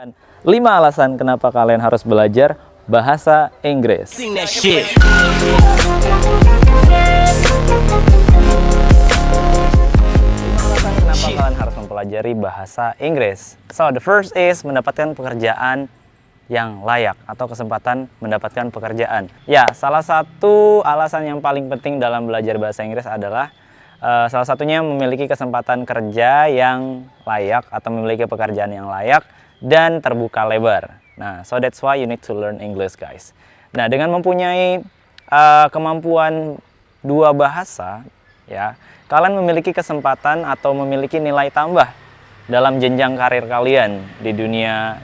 Dan 5 alasan kenapa kalian harus belajar bahasa Inggris. 5 alasan kenapa kalian harus mempelajari bahasa Inggris. So, the first is mendapatkan pekerjaan yang layak atau kesempatan mendapatkan pekerjaan. Ya, salah satu alasan yang paling penting dalam belajar bahasa Inggris adalah salah satunya memiliki kesempatan kerja yang layak atau memiliki pekerjaan yang layak dan terbuka lebar. Nah, so that's why you need to learn English, guys. Nah, dengan mempunyai kemampuan 2 bahasa, ya, kalian memiliki kesempatan atau memiliki nilai tambah dalam jenjang karir kalian di dunia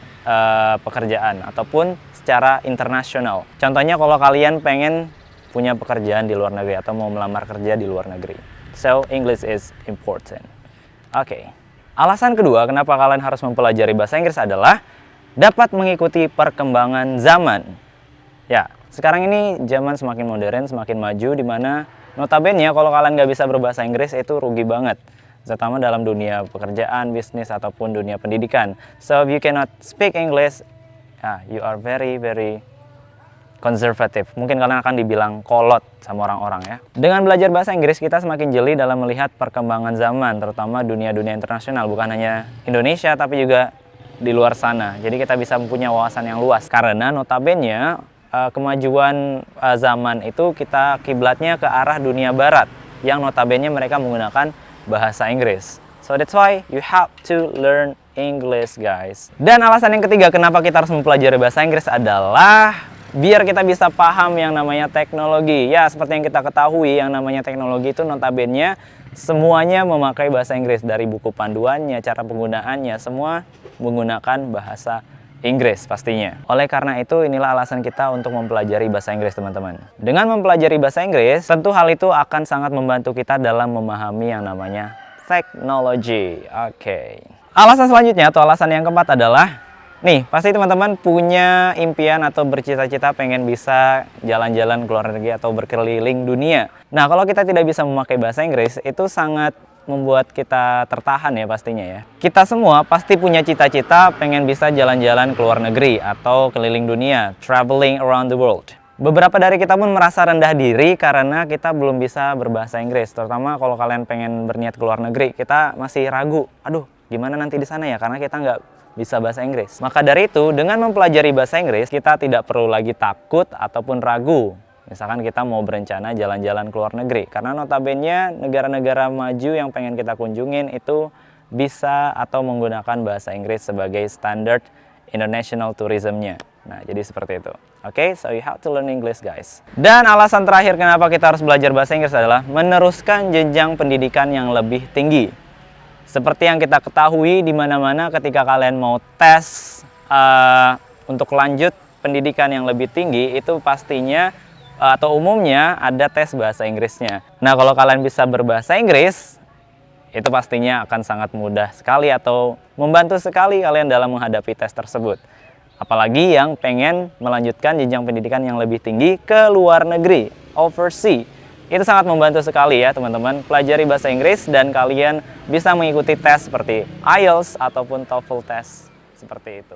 pekerjaan ataupun secara internasional. Contohnya kalau kalian pengen punya pekerjaan di luar negeri atau mau melamar kerja di luar negeri. So, English is important. Oke. Alasan kedua kenapa kalian harus mempelajari bahasa Inggris adalah dapat mengikuti perkembangan zaman. Ya, sekarang ini zaman semakin modern, semakin maju, di mana notabene kalau kalian nggak bisa berbahasa Inggris itu rugi banget. Terutama dalam dunia pekerjaan, bisnis, ataupun dunia pendidikan. So, if you cannot speak English, you are very konservatif. Mungkin kalian akan dibilang kolot sama orang-orang ya. Dengan belajar bahasa Inggris, kita semakin jeli dalam melihat perkembangan zaman, terutama dunia-dunia internasional. Bukan hanya Indonesia, tapi juga di luar sana. Jadi kita bisa mempunyai wawasan yang luas. Karena notabene kemajuan zaman itu kita kiblatnya ke arah dunia barat, yang notabene mereka menggunakan bahasa Inggris. So that's why you have to learn English, guys. Dan alasan yang ketiga kenapa kita harus mempelajari bahasa Inggris adalah biar kita bisa paham yang namanya teknologi. Ya, seperti yang kita ketahui, yang namanya teknologi itu notabene semuanya memakai bahasa Inggris. Dari buku panduannya, cara penggunaannya, semua menggunakan bahasa Inggris pastinya. Oleh karena itu, inilah alasan kita untuk mempelajari bahasa Inggris, teman-teman. Dengan mempelajari bahasa Inggris, tentu hal itu akan sangat membantu kita dalam memahami yang namanya teknologi. Oke. Alasan selanjutnya atau alasan yang keempat adalah nih, pasti teman-teman punya impian atau bercita-cita pengen bisa jalan-jalan ke luar negeri atau berkeliling dunia. Nah, kalau kita tidak bisa memakai bahasa Inggris, itu sangat membuat kita tertahan ya pastinya ya. Kita semua pasti punya cita-cita pengen bisa jalan-jalan ke luar negeri atau keliling dunia, traveling around the world. Beberapa dari kita pun merasa rendah diri karena kita belum bisa berbahasa Inggris. Terutama kalau kalian pengen berniat ke luar negeri, kita masih ragu. Aduh, gimana nanti di sana ya? Karena kita nggak bisa bahasa Inggris. Maka dari itu, dengan mempelajari bahasa Inggris, kita tidak perlu lagi takut ataupun ragu. Misalkan kita mau berencana jalan-jalan ke luar negeri. Karena notabene negara-negara maju yang pengen kita kunjungin itu bisa atau menggunakan bahasa Inggris sebagai standar international tourism-nya. Nah, jadi seperti itu. Oke, so you have to learn English, guys. Dan alasan terakhir kenapa kita harus belajar bahasa Inggris adalah meneruskan jenjang pendidikan yang lebih tinggi. Seperti yang kita ketahui, di mana-mana ketika kalian mau tes untuk lanjut pendidikan yang lebih tinggi, itu pastinya atau umumnya ada tes bahasa Inggrisnya. Nah, kalau kalian bisa berbahasa Inggris, itu pastinya akan sangat mudah sekali atau membantu sekali kalian dalam menghadapi tes tersebut. Apalagi yang pengen melanjutkan jenjang pendidikan yang lebih tinggi ke luar negeri, overseas. Itu sangat membantu sekali ya teman-teman. Pelajari bahasa Inggris dan kalian bisa mengikuti tes seperti IELTS ataupun TOEFL test seperti itu.